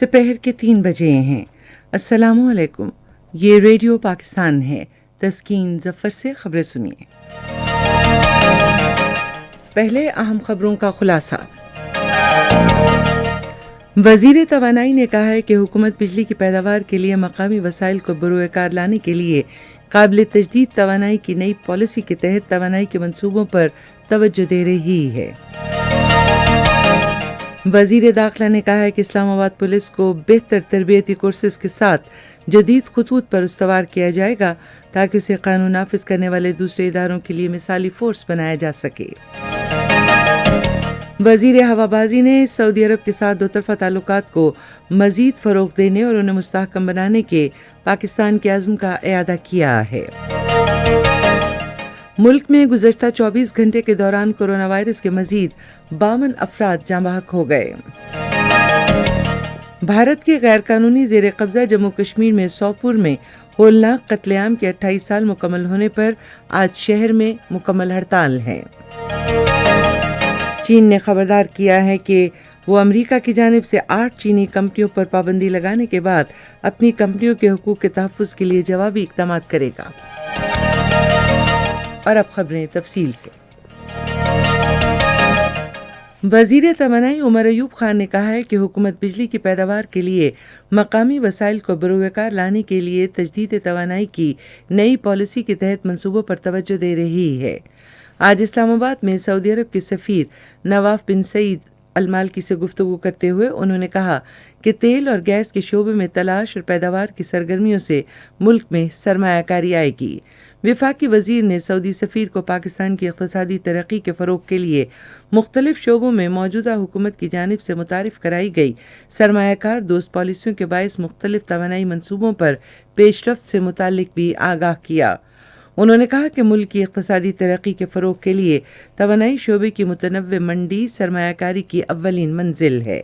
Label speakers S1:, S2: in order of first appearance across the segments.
S1: سپہر کے 3 بجے ہیں۔ السلام علیکم، یہ ریڈیو پاکستان ہے۔ تسکین ظفر سے خبریں سنیے۔ پہلے اہم خبروں کا خلاصہ۔ وزیر توانائی نے کہا ہے کہ حکومت بجلی کی پیداوار کے لیے مقامی وسائل کو بروئے کار لانے کے لیے قابل تجدید توانائی کی نئی پالیسی کے تحت توانائی کے منصوبوں پر توجہ دے رہی ہے۔ وزیر داخلہ نے کہا ہے کہ اسلام آباد پولیس کو بہتر تربیتی کورسز کے ساتھ جدید خطوط پر استوار کیا جائے گا تاکہ اسے قانون نافذ کرنے والے دوسرے اداروں کے لیے مثالی فورس بنایا جا سکے۔ وزیر ہوابازی نے سعودی عرب کے ساتھ دو طرفہ تعلقات کو مزید فروغ دینے اور انہیں مستحکم بنانے کے پاکستان کے عزم کا اعادہ کیا ہے۔ ملک میں گزشتہ 24 گھنٹے کے دوران کورونا وائرس کے مزید 52 افراد جاں بحق ہو گئے۔ بھارت کے غیر قانونی زیر قبضہ جموں کشمیر میں سوپور میں ہولناک قتل عام کے 28 سال مکمل ہونے پر آج شہر میں مکمل ہڑتال ہے۔ چین نے خبردار کیا ہے کہ وہ امریکہ کی جانب سے 8 چینی کمپنیوں پر پابندی لگانے کے بعد اپنی کمپنیوں کے حقوق کے تحفظ کے لیے جوابی اقدامات کرے گا۔ اور اب خبریں تفصیل سے۔ وزیر توانائی عمر ایوب خان نے کہا ہے کہ حکومت بجلی کی پیداوار کے لیے مقامی وسائل کو بروئے کار لانے کے لیے تجدید توانائی کی نئی پالیسی کے تحت منصوبوں پر توجہ دے رہی ہے۔ آج اسلام آباد میں سعودی عرب کے سفیر نواف بن سعید المالکی سے گفتگو کرتے ہوئے انہوں نے کہا کہ تیل اور گیس کے شعبے میں تلاش اور پیداوار کی سرگرمیوں سے ملک میں سرمایہ کاری آئے گی۔ وفاقی وزیر نے سعودی سفیر کو پاکستان کی اقتصادی ترقی کے فروغ کے لیے مختلف شعبوں میں موجودہ حکومت کی جانب سے متعارف کرائی گئی سرمایہ کار دوست پالیسیوں کے باعث مختلف توانائی منصوبوں پر پیش رفت سے متعلق بھی آگاہ کیا۔ انہوں نے کہا کہ ملک کی اقتصادی ترقی کے فروغ کے لیے توانائی شعبے کی متنوع منڈی سرمایہ کاری کی اولین منزل ہے۔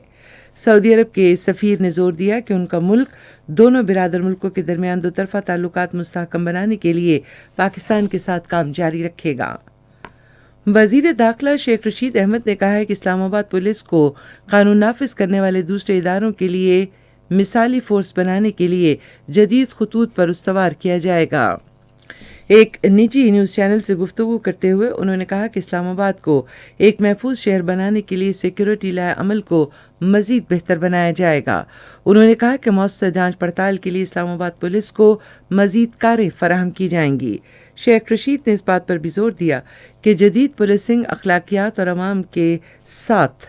S1: سعودی عرب کے سفیر نے زور دیا کہ ان کا ملک دونوں برادر ملکوں کے درمیان دو طرفہ تعلقات مستحکم بنانے کے لیے پاکستان کے ساتھ کام جاری رکھے گا۔ وزیر داخلہ شیخ رشید احمد نے کہا ہے کہ اسلام آباد پولیس کو قانون نافذ کرنے والے دوسرے اداروں کے لیے مثالی فورس بنانے کے لیے جدید خطوط پر استوار کیا جائے گا۔ ایک نجی نیوز چینل سے گفتگو کرتے ہوئے انہوں نے کہا کہ اسلام آباد کو ایک محفوظ شہر بنانے کے لیے سیکیورٹی لائحہ عمل کو مزید بہتر بنایا جائے گا۔ انہوں نے کہا کہ مؤثر جانچ پڑتال کے لیے اسلام آباد پولیس کو مزید کاریں فراہم کی جائیں گی۔ شیخ رشید نے اس بات پر بھی زور دیا کہ جدید پولیسنگ اخلاقیات اور عوام کے ساتھ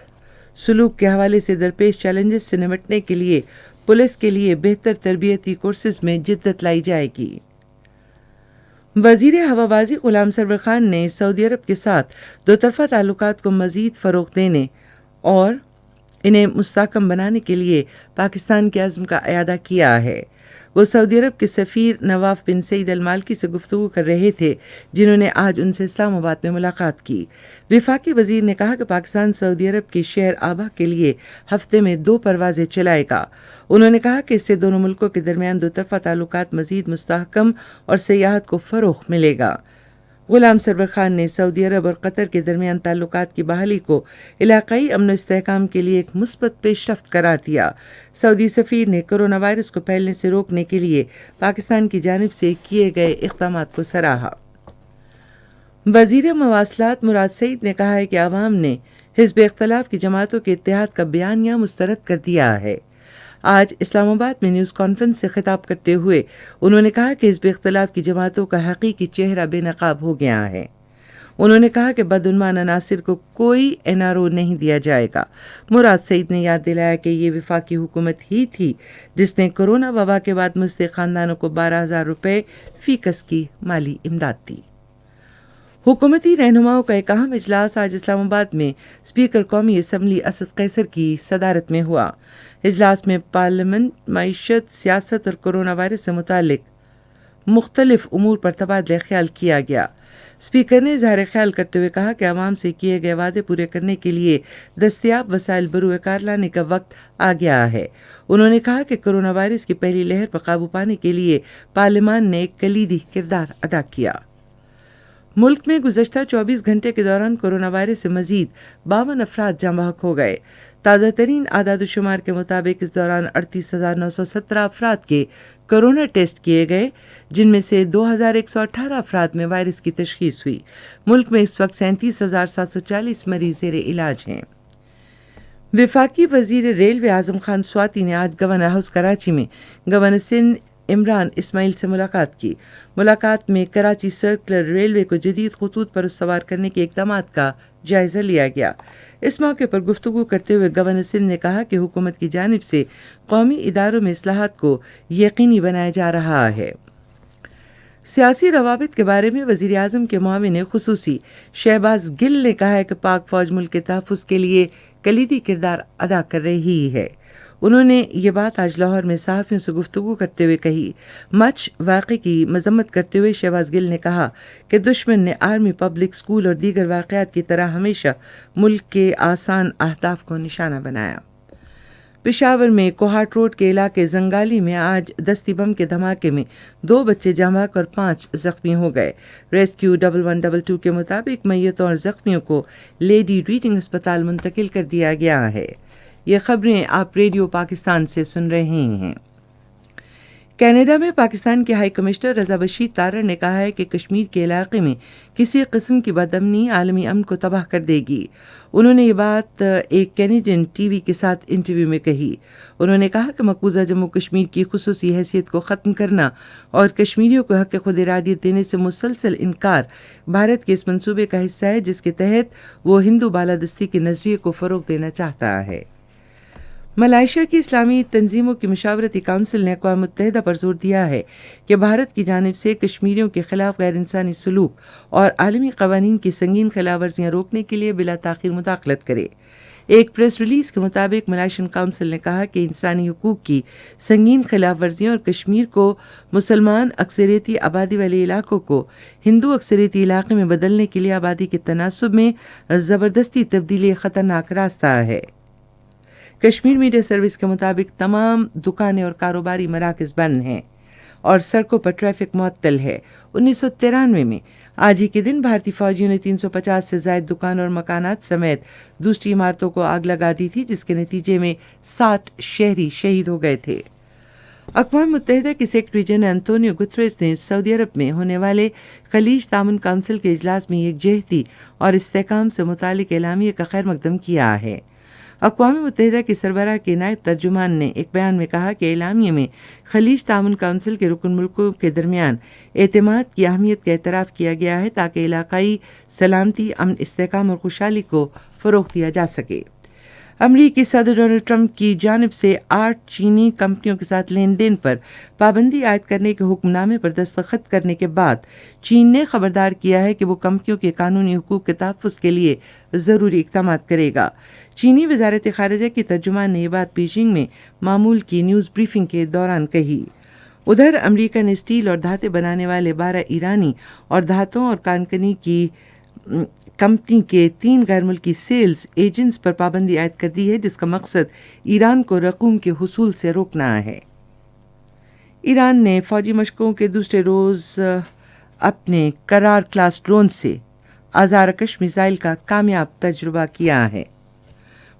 S1: سلوک کے حوالے سے درپیش چیلنجز سے نمٹنے کے لیے پولیس کے لیے بہتر تربیتی کورسز میں جدت لائی جائے گی۔ وزیر ہوابازی غلام سرور خان نے سعودی عرب کے ساتھ دو طرفہ تعلقات کو مزید فروغ دینے اور انہیں مستحکم بنانے کے لیے پاکستان کے عزم کا اعادہ کیا ہے۔ وہ سعودی عرب کے سفیر نواف بن سعید المالکی سے گفتگو کر رہے تھے، جنہوں نے آج ان سے اسلام آباد میں ملاقات کی۔ وفاقی وزیر نے کہا کہ پاکستان سعودی عرب کے شہر آبا کے لیے ہفتے میں 2 پروازیں چلائے گا۔ انہوں نے کہا کہ اس سے دونوں ملکوں کے درمیان دو طرفہ تعلقات مزید مستحکم اور سیاحت کو فروغ ملے گا۔ غلام سرور خان نے سعودی عرب اور قطر کے درمیان تعلقات کی بحالی کو علاقائی امن و استحکام کے لیے ایک مثبت پیش رفت قرار دیا۔ سعودی سفیر نے کرونا وائرس کو پھیلنے سے روکنے کے لیے پاکستان کی جانب سے کیے گئے اقدامات کو سراہا۔ وزیر مواصلات مراد سعید نے کہا ہے کہ عوام نے حزب اختلاف کی جماعتوں کے اتحاد کا بیانیہ مسترد کر دیا ہے۔ آج اسلام آباد میں نیوز کانفرنس سے خطاب کرتے ہوئے انہوں نے کہا کہ حزب اختلاف کی جماعتوں کا حقیقی چہرہ بے نقاب ہو گیا ہے۔ انہوں نے کہا کہ بدعنوان عناصر کو کوئی NRO نہیں دیا جائے گا۔ مراد سعید نے یاد دلایا کہ یہ وفاقی حکومت ہی تھی جس نے کورونا وبا کے بعد مستحق خاندانوں کو 12,000 روپے فی کس کی مالی امداد دی۔ حکومتی رہنماؤں کا ایک اہم اجلاس آج اسلام آباد میں اسپیکر قومی اسمبلی اسد قیصر کی صدارت میں ہوا۔ اجلاس میں پارلیمنٹ، معیشت، سیاست اور کورونا وائرس سے متعلق مختلف امور پر تبادلہ خیال کیا گیا۔ اسپیکر نے اظہار خیال کرتے ہوئے کہا کہ عوام سے کیے گئے وعدے پورے کرنے کے لیے دستیاب وسائل بروئے کار لانے کا وقت آ گیا ہے۔ انہوں نے کہا کہ کورونا وائرس کی پہلی لہر پر قابو پانے کے لیے پارلیمان نے ایک کلیدی کردار ادا کیا۔ ملک میں گزشتہ 24 گھنٹے کے دوران کورونا وائرس سے مزید 52 افراد جاں بحق ہو گئے۔ تازہ ترین اعداد و شمار کے مطابق اس دوران 38,917 افراد کے کورونا ٹیسٹ کیے گئے، جن میں سے 2,118 افراد میں وائرس کی تشخیص ہوئی۔ ملک میں اس وقت 37,740 مریض زیر علاج ہیں۔ وفاقی وزیر ریلوے اعظم خان سواتی نے آج گورنر ہاؤس کراچی میں گورنر سندھ عمران اسماعیل سے ملاقات کی۔ ملاقات میں کراچی سرکلر ریلوے کو جدید خطوط پر استوار کرنے کے اقدامات کا جائزہ لیا گیا۔ اس موقع پر گفتگو کرتے ہوئے گورنر سندھ نے کہا کہ حکومت کی جانب سے قومی اداروں میں اصلاحات کو یقینی بنایا جا رہا ہے۔ سیاسی روابط کے بارے میں وزیر اعظم کے معاون خصوصی شہباز گل نے کہا ہے کہ پاک فوج ملک کے تحفظ کے لیے کلیدی کردار ادا کر رہی ہے۔ انہوں نے یہ بات آج لاہور میں صحافیوں سے گفتگو کرتے ہوئے کہی۔ مچھ واقعے کی مذمت کرتے ہوئے شہباز گل نے کہا کہ دشمن نے آرمی، پبلک اسکول اور دیگر واقعات کی طرح ہمیشہ ملک کے آسان اہداف کو نشانہ بنایا۔ پشاور میں کوہاٹ روڈ کے علاقے زنگالی میں آج دستی بم کے دھماکے میں 2 بچے جاں بحق اور 5 زخمی ہو گئے۔ ریسکیو 1122 کے مطابق میتوں اور زخمیوں کو لیڈی ریڈنگ اسپتال منتقل کر دیا گیا ہے۔ یہ خبریں آپ ریڈیو پاکستان سے سن رہے ہیں۔ کینیڈا میں پاکستان کے ہائی کمشنر رضا بشیر تارڑ نے کہا ہے کہ کشمیر کے علاقے میں کسی قسم کی بدامنی عالمی امن کو تباہ کر دے گی۔ انہوں نے یہ بات ایک کینیڈین ٹی وی کے ساتھ انٹرویو میں کہی۔ انہوں نے کہا کہ مقبوضہ جموں کشمیر کی خصوصی حیثیت کو ختم کرنا اور کشمیریوں کو حق خود ارادیت دینے سے مسلسل انکار بھارت کے اس منصوبے کا حصہ ہے، جس کے تحت وہ ہندو بالادستی کے نظریے کو فروغ دینا چاہتا ہے۔ ملائیشیا کی اسلامی تنظیموں کی مشاورتی کونسل نے اقوام متحدہ پر زور دیا ہے کہ بھارت کی جانب سے کشمیریوں کے خلاف غیر انسانی سلوک اور عالمی قوانین کی سنگین خلاف ورزیاں روکنے کے لیے بلا تاخیر مداخلت کرے۔ ایک پریس ریلیز کے مطابق ملائیشین کونسل نے کہا کہ انسانی حقوق کی سنگین خلاف ورزیاں اور کشمیر کو مسلمان اکثریتی آبادی والے علاقوں کو ہندو اکثریتی علاقے میں بدلنے کے لیے آبادی کے تناسب میں زبردستی تبدیلی خطرناک راستہ ہے۔ کشمیر میڈیا سروس کے مطابق تمام دکانیں اور کاروباری مراکز بند ہیں اور سڑکوں پر ٹریفک معطل ہے۔ 1993 میں آج ہی کے دن بھارتی فوجیوں نے 350 سے زائد دکانوں اور مکانات سمیت دوسری عمارتوں کو آگ لگا دی تھی، جس کے نتیجے میں 60 شہری شہید ہو گئے تھے۔ اقوام متحدہ کے سیکرٹری جنرل انتونیو گتریس نے سعودی عرب میں ہونے والے خلیج تعاون کونسل کے اجلاس میں یکجہتی اور استحکام سے متعلق اعلامیے کا خیر مقدم کیا ہے۔ اقوام متحدہ کے سربراہ کے نائب ترجمان نے ایک بیان میں کہا کہ اعلامیے میں خلیج تعاون کونسل کے رکن ملکوں کے درمیان اعتماد کی اہمیت کا اعتراف کیا گیا ہے تاکہ علاقائی سلامتی، امن، استحکام اور خوشحالی کو فروغ دیا جا سکے۔ امریکی صدر ڈونلڈ ٹرمپ کی جانب سے 8 چینی کمپنیوں کے ساتھ لین دین پر پابندی عائد کرنے کے حکم نامے پر دستخط کرنے کے بعد چین نے خبردار کیا ہے کہ وہ کمپنیوں کے قانونی حقوق کے تحفظ کے لیے ضروری اقدامات کرے گا۔ چینی وزارت خارجہ کی ترجمان نے یہ بات بیجنگ میں معمول کی نیوز بریفنگ کے دوران کہی۔ ادھر امریکہ نے اسٹیل اور دھاتیں بنانے والے 12 ایرانی اور دھاتوں اور کانکنی کی کمپنی کے 3 غیر ملکی سیلز ایجنٹس پر پابندی عائد کر دی ہے، جس کا مقصد ایران کو رقوم کے حصول سے روکنا ہے۔ ایران نے فوجی مشقوں کے دوسرے روز اپنے کرار کلاس ڈرون سے آزارکش میزائل کا کامیاب تجربہ کیا ہے۔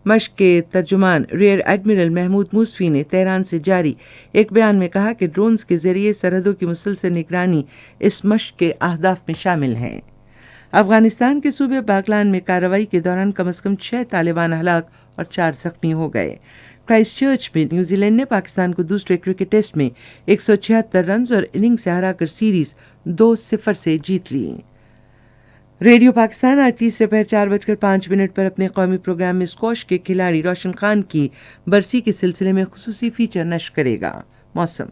S1: مشق کے ترجمان ریئر ایڈمرل محمود موسوی نے تہران سے جاری ایک بیان میں کہا کہ ڈرونز کے ذریعے سرحدوں کی مسلسل نگرانی اس مشق کے اہداف میں شامل ہیں۔ افغانستان کے صوبے باغلان میں کارروائی کے دوران کم از کم 6 طالبان ہلاک اور 4 زخمی ہو گئے۔ کرائسٹ چرچ میں نیوزی لینڈ نے پاکستان کو دوسرے کرکٹ ٹیسٹ میں 176 رنز اور اننگ سے ہرا کر سیریز 2-0 سے جیت لی۔ ریڈیو پاکستان آج تیسرے پہر 4:05 پر اپنے قومی پروگرام میں اسکواش کے کھلاڑی روشن خان کی برسی کے سلسلے میں خصوصی فیچر نشر کرے گا۔ موسم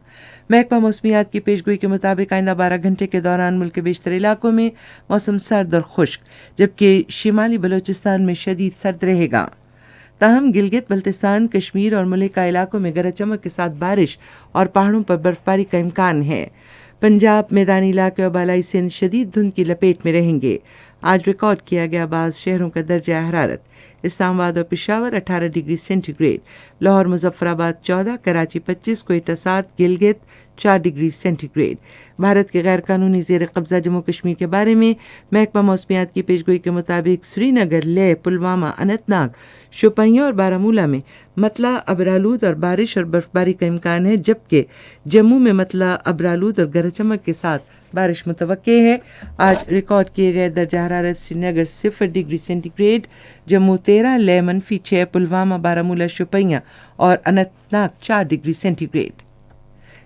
S1: محکمہ موسمیات کی پیشگوئی کے مطابق آئندہ 12 گھنٹے کے دوران ملک کے بیشتر علاقوں میں موسم سرد اور خشک، جبکہ شمالی بلوچستان میں شدید سرد رہے گا۔ تاہم گلگت بلتستان، کشمیر اور ملکہ علاقوں میں گرج چمک کے ساتھ بارش اور پہاڑوں پر برف باری کا امکان ہے۔ پنجاب، میدانی علاقے اور بالائی سندھ شدید دھند کی لپیٹ میں رہیں گے۔ آج ریکارڈ کیا گیا بعض شہروں کا درجہ حرارت: اسلام آباد اور Peshawar 18 degree centigrade, Lahore Muzaffarabad 14، Karachi 25، Quetta 7، Gilgit 4 degree centigrade. Bharat کے غیر قانونی زیر قبضہ جموں کشمیر کے بارے میں محکمہ موسمیات کی پیشگوئی کے مطابق سری نگر، لیہ، پلوامہ، اننت ناگ، شوپیاں اور بارہمولہ میں مطلع ابرآلود اور بارش اور برفباری کا امکان ہے، جبکہ جموں میں مطلع ابرآلود اور گرج چمک کے ساتھ بارش متوقع ہے۔ آج ریکارڈ کیے گئے درجہ حرارت: Srinagar 0 degree centigrade, Jammu 13، Leh -6، Pulwama, Baramulla, Shopian اور Anantnag 4 degree centigrade.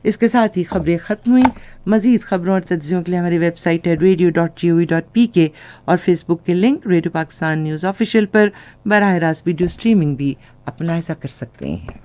S1: اس کے ساتھ ہی خبریں ختم ہوئیں۔ مزید خبروں اور تجزیوں کے لیے ہماری ویب سائٹ ہے radio.gov.pk اور فیس بک کے link radio Pakistan news official پر براہ راست ویڈیو سٹریمنگ بھی اپنا ایسا کر سکتے ہیں۔